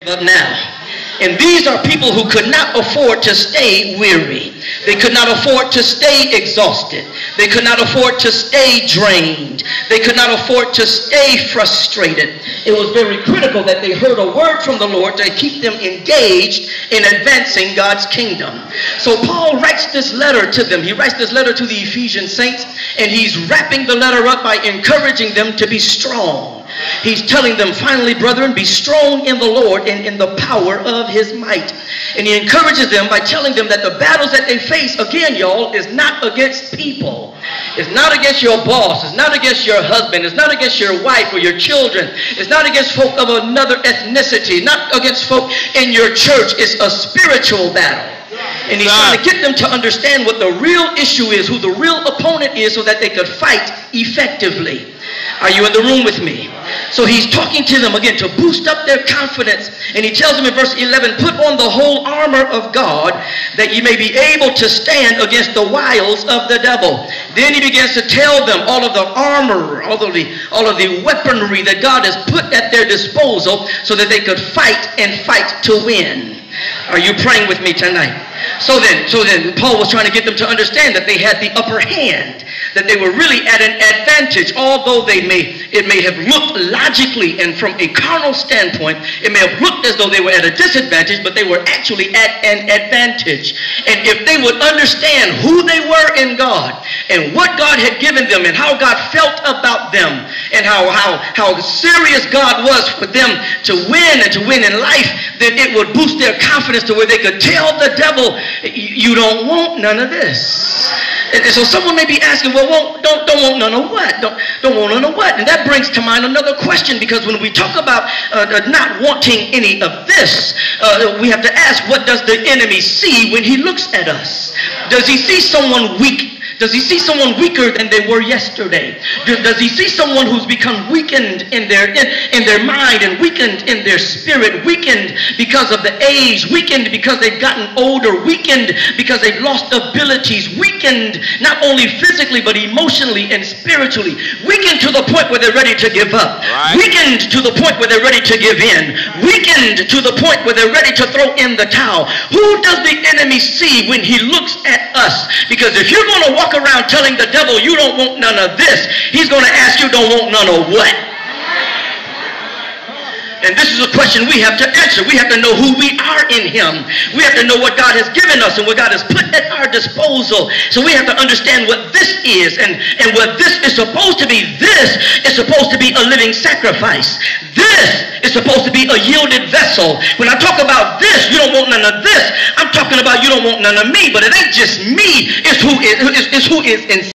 Up now. And these are people who could not afford to stay weary. They could not afford to stay exhausted. They could not afford to stay drained. They could not afford to stay frustrated. It was very critical that they heard a word from the Lord to keep them engaged in advancing God's kingdom. So Paul writes this letter to them. He writes this letter to the Ephesian saints, and he's wrapping the letter up by encouraging them to be strong. He's telling them, finally, brethren, be strong in the Lord and in the power of his might. And he encourages them by telling them that the battles that they face, again, y'all, is not against people. It's not against your boss. It's not against your husband. It's not against your wife or your children. It's not against folk of another ethnicity. Not against folk in your church. It's a spiritual battle. And he's trying to get them to understand what the real issue is, who the real opponent is, so that they could fight effectively. Are you in the room with me? So he's talking to them again to boost up their confidence. And he tells them in verse 11, put on the whole armor of God that you may be able to stand against the wiles of the devil. Then he begins to tell them all of the armor, all of the weaponry that God has put at their disposal so that they could fight and fight to win. Are you praying with me tonight? So then Paul was trying to get them to understand that they had the upper hand, that they were really at an advantage, although it may have looked logically and from a carnal standpoint, it may have looked as though they were at a disadvantage, but they were actually at an advantage. And if they would understand who they were in God and what God had given them and how God felt about them and how serious God was for them to win and to win in life, then it would boost their confidence to where they could tell the devil, you don't want none of this. And so someone may be asking, well, don't want none of what? Don't want none of what? And that brings to mind another question, because when we talk about not wanting any of this, we have to ask, what does the enemy see when he looks at us? Does he see someone weak? Does he see someone weaker than they were yesterday? Does he see someone who's become weakened in their mind and weakened in their spirit, weakened because of the age, weakened because they've gotten older, weakened because they've lost abilities, weakened not only physically but emotionally and spiritually, weakened to the point where they're ready to give up, weakened to the point where they're ready to give in, weakened to the point where they're ready to throw in the towel? Who does the enemy see when he looks at us? Because if you're going to walk around telling the devil you don't want none of this, he's going to ask you, don't want none of what? And this is a question we have to answer. We have to know who we are in him. We have to know what God has given us and what God has put at our disposal. So we have to understand what this is and what this is supposed to be. This is supposed to be a living sacrifice. This is supposed to be a yielded vessel. When I talk about this, you don't want none of this, I'm talking about you don't want none of me. But it ain't just me, it's who is inside.